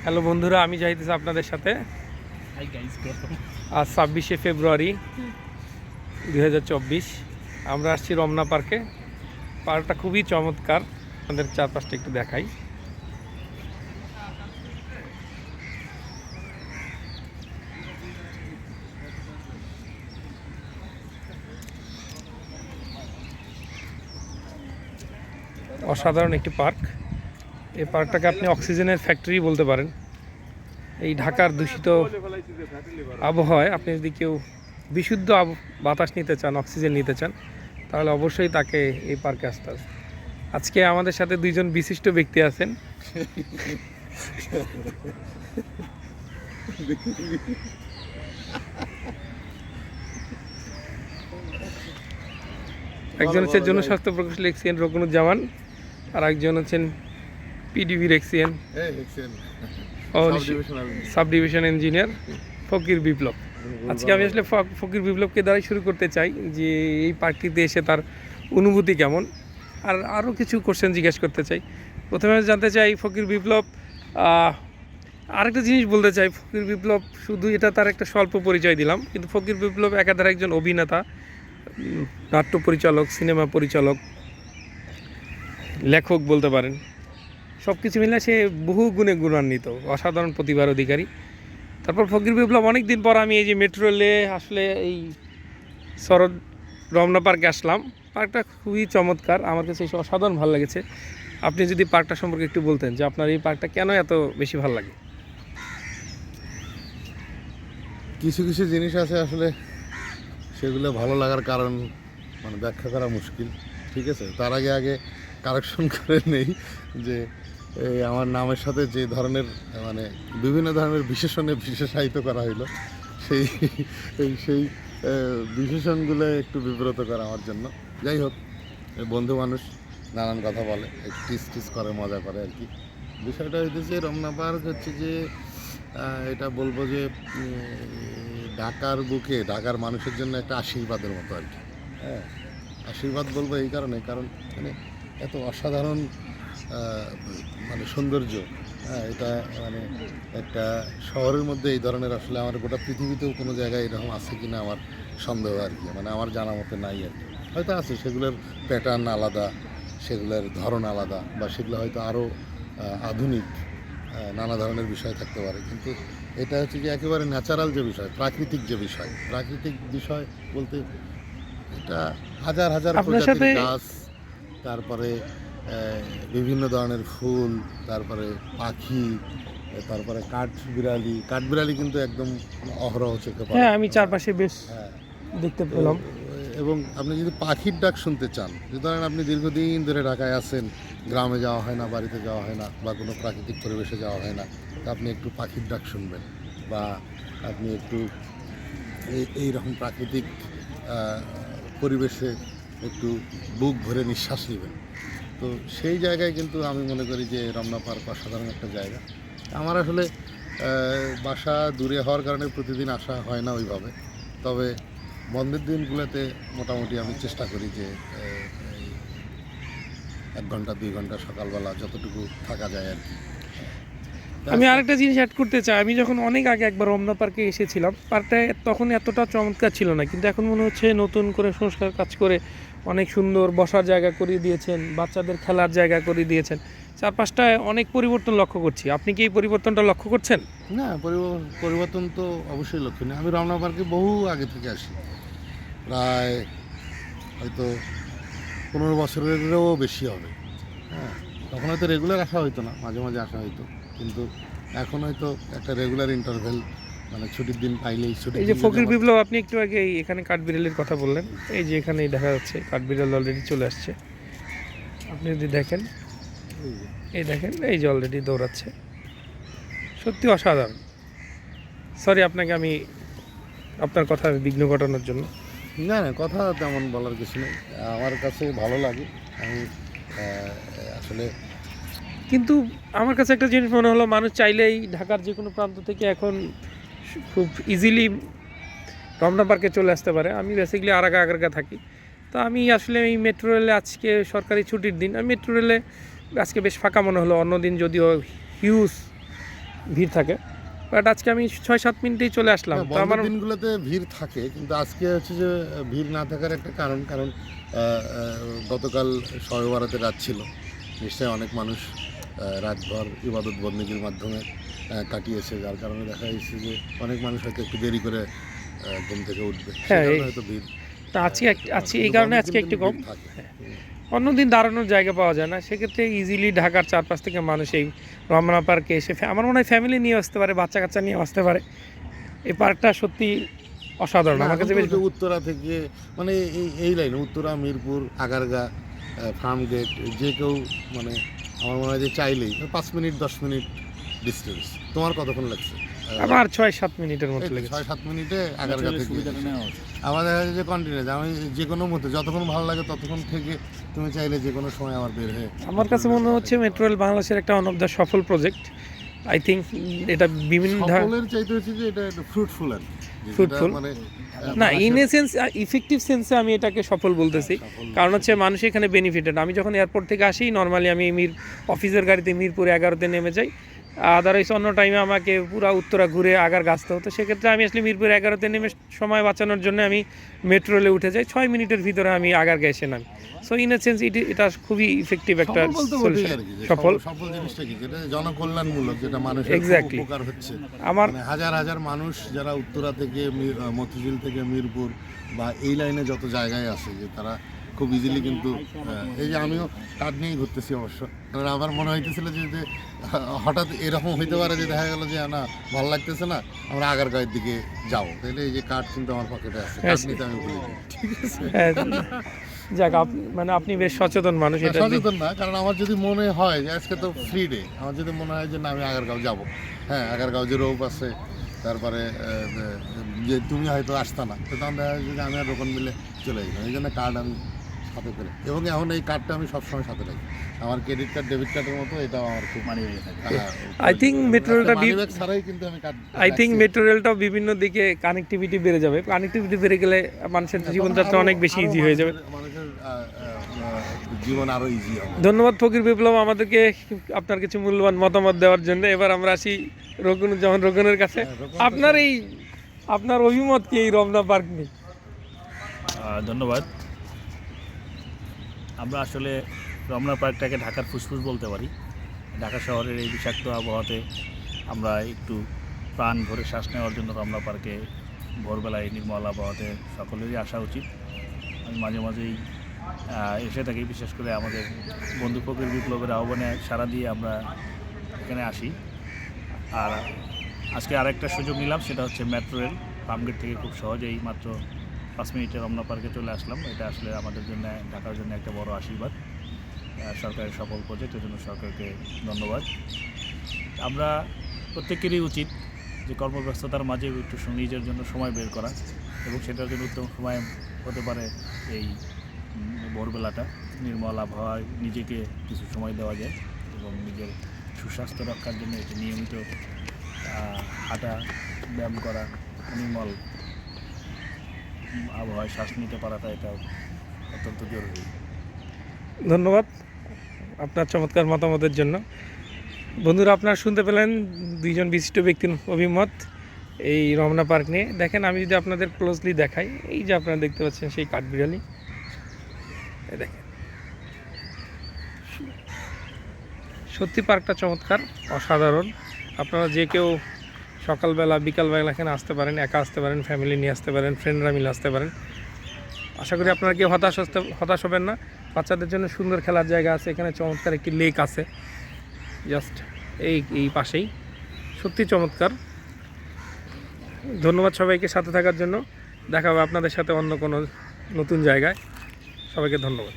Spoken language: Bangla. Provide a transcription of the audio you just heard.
হ্যালো বন্ধুরা, আমি যাইতেছি আপনাদের সাথে। আজ 26শে ফেব্রুয়ারি 2024। আমরা আসছি রমনা পার্কে। পার্কটা খুবই চমৎকার। আমাদের চারপাশটা একটু দেখাই। অসাধারণ একটি পার্ক। এই পার্কটাকে আপনি অক্সিজেনের ফ্যাক্টরি বলতে পারেন। এই ঢাকার দূষিত আবহাওয়ায় আপনি যদি কেউ বিশুদ্ধ বাতাস নিতে চান, অক্সিজেন নিতে চান, তাহলে অবশ্যই তাকে এই পার্কে আসতে হবে। আজকে আমাদের সাথে দুইজন বিশিষ্ট ব্যক্তি আছেন। একজন হচ্ছে জনস্বাস্থ্য প্রকৌশলী এক্সিয়েন রকুনুজ্জামান, আর একজন হচ্ছেন পিডিবির এক্সিয়েন সাব ডিভিশন ইঞ্জিনিয়ার ফকির বিপ্লব। আজকে আমি আসলে ফকির বিপ্লবকে দ্বারাই শুরু করতে চাই যে এই পার্কটিতে এসে তার অনুভূতি কেমন, আর আরও কিছু কোশ্চেন জিজ্ঞেস করতে চাই। প্রথমে জানতে চাই ফকির বিপ্লব, আরেকটা জিনিস বলতে চাই। ফকির বিপ্লব শুধু এটা তার একটা স্বল্প পরিচয় দিলাম, কিন্তু ফকির বিপ্লব একাধারে একজন অভিনেতা, নাট্য পরিচালক, সিনেমা পরিচালক, লেখক বলতে পারেন। সব কিছু মিলে সে বহু গুণে গুণান্বিত, অসাধারণ প্রতিভার অধিকারী। তারপর ফকির বিপ্লব অনেক দিন পর আমি এই যে মেট্রো রেলে আসলে এই শরৎ রমনা পার্কে আসলাম। পার্কটা খুবই চমৎকার, আমার কাছে অসাধারণ ভালো লেগেছে। আপনি যদি পার্কটা সম্পর্কে একটু বলতেন যে আপনার এই পার্কটা কেন এত বেশি ভালো লাগে। কিছু কিছু জিনিস আছে আসলে সেগুলো ভালো লাগার কারণ ব্যাখ্যা করা মুশকিল। ঠিক আছে, তার আগে কারেকশন করে নেই যে আমার নামের সাথে যে ধরনের বিভিন্ন ধরনের বিশেষণে বিশেষায়িত করা হইলো, সেই বিশেষণগুলো একটু বিব্রত করা আমার জন্য। যাই হোক, বন্ধু মানুষ নানান কথা বলে, টিস করে, মজা করে আর কি। বিষয়টা হইতেছে রমনা পার্ক হচ্ছে যে এটা বলবো যে ঢাকার বুকে ঢাকার মানুষের জন্য একটা আশীর্বাদের মতো আর কি। হ্যাঁ, আশীর্বাদ বলবো এই কারণ এত অসাধারণ সৌন্দর্য। হ্যাঁ, এটা একটা শহরের মধ্যে এই ধরনের আসলে আমার গোটা পৃথিবীতেও কোনো জায়গায় এরকম আছে কি না আমার সন্দেহ আর কি। আমার জানা মতে নাই আর কি। হয়তো আছে, সেগুলোর প্যাটার্ন আলাদা, সেগুলোর ধরন আলাদা, বা সেগুলো হয়তো আরও আধুনিক নানা ধরনের বিষয় থাকতে পারে। কিন্তু এটা হচ্ছে যে একেবারে ন্যাচারাল যে বিষয়, প্রাকৃতিক বিষয় বলতে এটা হাজার হাজার প্রজাতির গাছ, তারপরে বিভিন্ন ধরনের ফুল, তারপরে পাখি, তারপরে কাঠবিড়ালি কিন্তু একদম অহরহ চোখে পড়ে। হ্যাঁ, আমি চারপাশে বেশ দেখতে পেলাম। এবং আপনি যদি পাখির ডাক শুনতে চান, যে ধরেন আপনি দীর্ঘদিন ধরে ঢাকায় আছেন, গ্রামে যাওয়া হয় না, বাড়িতে যাওয়া হয় না, বা কোনো প্রাকৃতিক পরিবেশে যাওয়া হয় না, তা আপনি একটু পাখির ডাক শুনবেন, বা আপনি একটু এইরকম প্রাকৃতিক পরিবেশে একটু বুক ভরে নিঃশ্বাস নেবেন। তো সেই জায়গায় কিন্তু আমি মনে করি যে রমনা পার্ক অসাধারণ একটা জায়গা। আমার আসলে বাসা দূরে হওয়ার কারণে প্রতিদিন আসা হয় না ওইভাবে, তবে বন্ধের দিনগুলোতে মোটামুটি আমি চেষ্টা করি যে 1 ঘন্টা 2 ঘন্টা সকালবেলা যতটুকু থাকা যায় আর কি। আমি আরেকটা জিনিস অ্যাড করতে চাই। আমি যখন অনেক আগে একবার রমনা পার্কে এসেছিলাম, পার্কটা তখন এতটা চমৎকার ছিল না, কিন্তু এখন মনে হচ্ছে নতুন করে সংস্কার কাজ করে অনেক সুন্দর বসার জায়গা করে দিয়েছেন, বাচ্চাদের খেলার জায়গা করে দিয়েছেন। চারপাশটায় অনেক পরিবর্তন লক্ষ্য করছি। আপনি কি এই পরিবর্তনটা লক্ষ্য করছেন? না, পরিবর্তন তো অবশ্যই লক্ষণীয়। আমি রমনা পার্কে বহু আগে থেকে আসি, প্রায় হয়তো 15 বছরেরও বেশি হবে। হ্যাঁ, তখন হয়তো রেগুলার আসা হইতো না, মাঝে মাঝে আসা হইতো, কিন্তু এখন হয়তো একটা রেগুলার ইন্টারভেল, ছুটির দিন পাইলেই ছুটি। এই যে ফকির বিপ্লব, আপনি একটু আগে এখানে কাঠবিড়ালির কথা বললেন, এই যে এখানেই দেখা যাচ্ছে কাঠবিড়াল অলরেডি চলে আসছে। আপনি যদি দেখেন, এই যে অলরেডি দৌড়াচ্ছে। সত্যি অসাধারণ। সরি আপনাকে, আমি আপনার কথা বিঘ্ন ঘটানোর জন্য। না, কথা তেমন বলার কিছু নেই, আমার কাছে ভালো লাগে। আমি আসলে কিন্তু আমার কাছে একটা জিনিস মনে হলো, মানুষ চাইলেই ঢাকার যে কোনো প্রান্ত থেকে এখন খুব ইজিলি রমনা পার্কে চলে আসতে পারে। আমি বেসিক্যালি আগারগা থাকি, তো আমি আসলে এই মেট্রো রেলে, আজকে সরকারি ছুটির দিন, আমি মেট্রো রেলে আজকে বেশ ফাঁকা মনে হলো। অন্যদিন যদিও হিউজ ভিড় থাকে, বাট আজকে আমি 6-7 মিনিটেই চলে আসলাম। তো বন্ধের আমার দিনগুলোতে ভিড় থাকে, কিন্তু আজকে হচ্ছে যে ভিড় না থাকার একটা কারণ গতকাল শবে বরাতে রাত ছিল, নিশ্চয়ই অনেক মানুষ রাতভর ইবাদত বন্দেগীর মাধ্যমে কাটিয়েছে, যার কারণে দেখা যাচ্ছে যে অনেক মানুষ হয়তো একটু দেরি করে ঘুম থেকে উঠবে, হ্যাঁ, সেই কারণে হয়তো ভিড় তা আজকে এই কারণে আজকে একটু কম। থাকে। অন্যদিন দাঁড়ানোর জায়গা পাওয়া যায় না, সেক্ষেত্রে ইজিলি ঢাকার 4-5 থেকে মানুষ এই রমনা পার্কে এসে আমার মনে হয় ফ্যামিলি নিয়ে আসতে পারে, বাচ্চা কাচ্চা নিয়ে আসতে পারে। এই পার্কটা সত্যি অসাধারণ আমার কাছে। বেশ উত্তরা থেকে মানে এই লাইনে উত্তরা, মিরপুর, আগারগা, ফার্ম গেট, যে কেউ মানে আমার মনে হয় যে চাইলেই 5 মিনিট 10 মিনিট ডিস্টেন্স। তোমার কতক্ষণ লাগছে? আমার 6-7 মিনিটের মতো লেগেছে। 6-7 মিনিটে আগারগা থেকে আমার দেখা যায় যে কন্টিনিউস, আমি যে কোনো মধ্যে যতক্ষণ ভালো লাগে ততক্ষণ থেকে তুমি চাইলে যে কোনো সময় আমার বের হয়ে। আমার কাছে মনে হচ্ছে মেট্রো রেল বাংলাদেশের একটা ওয়ান অফ দ্য সফল প্রজেক্ট। আই থিঙ্ক এটা বিভিন্ন সকলের চাইতে হচ্ছে যে এটা একটু ফ্রুটফুল আর কি, ফ্রুটফুল মানে না, ইন এ সেন্স ইফেক্টিভ সেন্সে আমি এটাকে সফল বলতেছি। কারণ হচ্ছে মানুষ এখানে বেনিফিটেড। আমি যখন এয়ারপোর্ট থেকে আসি নর্মালি আমি অফিসের গাড়িতে মিরপুর 11-তে নেমে যাই, আদারওয়াইজ অন্য টাইমে আমাকে পুরো উত্তরা ঘুরে আগার আসতে হতো। সেক্ষেত্রে আমি আসলে মিরপুর 11-তে নেমে সময় বাঁচানোর জন্য আমি মেট্রো রেলে উঠে যাই, 6 মিনিটের ভিতরে আমি আগারগাঁও এসে নামি। সো ইন এ সেন্স এটা খুবই ইফেক্টিভ একটা সলিউশন। সফল জিনিসটা কি, যেটা জনকল্যাণমূলক, যেটা মানুষের এক্স্যাক্টলি উপকার হচ্ছে। আমার হাজার হাজার মানুষ যারা উত্তরা থেকে মতিঝিল থেকে মিরপুর বা এই লাইনে যত জায়গায় আছে, যে তারা খুব ইজিলি কিন্তু এই যে আমিও কার্ড নিয়েই ঘুরতেছি অবশ্য, কারণ আমার মনে হইতেছিল যে হঠাৎ এরকম হইতে পারে যে দেখা গেল যে না ভালো লাগতেছে না, আমরা আগারগাঁওয়ের দিকে যাবো, তাহলে এই যে কার্ড কিন্তু আমার পকেটে আছে, কার্ড নিতে আমি ভুলে যাই। ঠিক আছে, যাক মানে আপনি বেশ সচেতন মানুষ। এটা সচেতন না, কারণ আমার যদি মনে হয় যে আজকে তো ফ্রি ডে, আমার যদি মনে হয় যে না আমি আগারগাঁও যাবো, হ্যাঁ আগারগাঁও যে রোপ আছে, তারপরে যে তুমি হয়তো আসতা না, তো তখন দেখা যায় যে আমি আর রোকন মিলে চলে গেলাম। এই জন্য কার্ড আমি সাথে করে, এবং এখন এই কার্ডটা আমি সবসময় সাথে রাখি। আমার ক্রেডিট কার্ড ডেবিট কার্ডের মতো এটাও আমার খুব মানি হয়ে থাকে। আই থিঙ্ক মেট্রো রেলটা ছাড়াই কিন্তু আমি কার্ড, আই থিঙ্ক মেট্রো রেলটাও বিভিন্ন দিকে কানেক্টিভিটি বেড়ে যাবে। কানেক্টিভিটি বেড়ে গেলে মানুষের জীবনযাত্রা অনেক বেশি ইজি হয়ে যাবে, মানুষের জীবন আরো ইজি হবে। ধন্যবাদ ফকির বিপ্লব আমাদেরকে আপনার কিছু মূল্যবান মতামত দেওয়ার জন্য। এবার আমরা আসি রোকনের কাছে। আপনার অভিমত কি এই রমনা পার্ক নিয়ে? ধন্যবাদ। আমরা আসলে রমনা পার্কটাকে ঢাকার ফুসফুস বলতে পারি। ঢাকা শহরের এই বিষাক্ত আবহাওয়াতে আমরা একটু প্রাণ ভরে শ্বাস নেওয়ার জন্য রমনা পার্কে ভোরবেলায় নির্মল আবহাওয়াতে সকলেরই আসা উচিত। আমি মাঝে মাঝেই এসে থাকি, বিশেষ করে আমাদের বন্ধু ফকির বিপ্লবের আহ্বানে সাড়া দিয়ে আমরা এখানে আসি। আর আজকে আরেকটা সুযোগ নিলাম, সেটা হচ্ছে মেট্রো রেল ফার্মগেট থেকে খুব সহজেই মাত্র 5 মিনিটে রমনা পার্কে চলে আসলাম। এটা আসলে আমাদের জন্য, ঢাকার জন্য একটা বড় আশীর্বাদ, সরকারের সফল প্রজেক্ট, এর জন্য সরকারকে ধন্যবাদ। আমরা প্রত্যেকেরই উচিত যে কর্মব্যস্ততার মাঝে একটু নিজের জন্য সময় বের করা, এবং সেটার জন্য উত্তম সময় হতে পারে এই ভোরবেলাটা। নির্মল আবহাওয়ায় নিজেকে কিছু সময় দেওয়া যায়, এবং নিজের সুস্বাস্থ্য রক্ষার জন্য এটি নিয়মিত হাঁটা, ব্যায়াম করা, নির্মল আবহাওয়ায় শ্বাস নিতে পারাটা এটা অত্যন্ত জরুরি। ধন্যবাদ আপনার চমৎকার মতামতের জন্য। বন্ধুরা, আপনারা শুনতে পেলেন দুইজন বিশিষ্ট ব্যক্তির অভিমত এই রমনা পার্ক নিয়ে। দেখেন, আমি যদি আপনাদের ক্লোজলি দেখাই, এই যে আপনারা দেখতে পাচ্ছেন সেই কাঠবিড়ালি, দেখেন সত্যি পার্কটা চমৎকার, অসাধারণ। আপনারা যে কেউ সকালবেলা বিকালবেলা এখানে আসতে পারেন, একা আসতে পারেন, ফ্যামিলি নিয়ে আসতে পারেন, ফ্রেন্ডরা মিলে আসতে পারেন। আশা করি আপনারা কেউ হতাশ হবেন না। বাচ্চাদের জন্য সুন্দর খেলার জায়গা আছে, এখানে চমৎকার একটি লেক আছে জাস্ট এই পাশেই, সত্যি চমৎকার। ধন্যবাদ সবাইকে সাথে থাকার জন্য। দেখা হবে আপনাদের সাথে অন্য কোনো নতুন জায়গায়। সবাইকে ধন্যবাদ।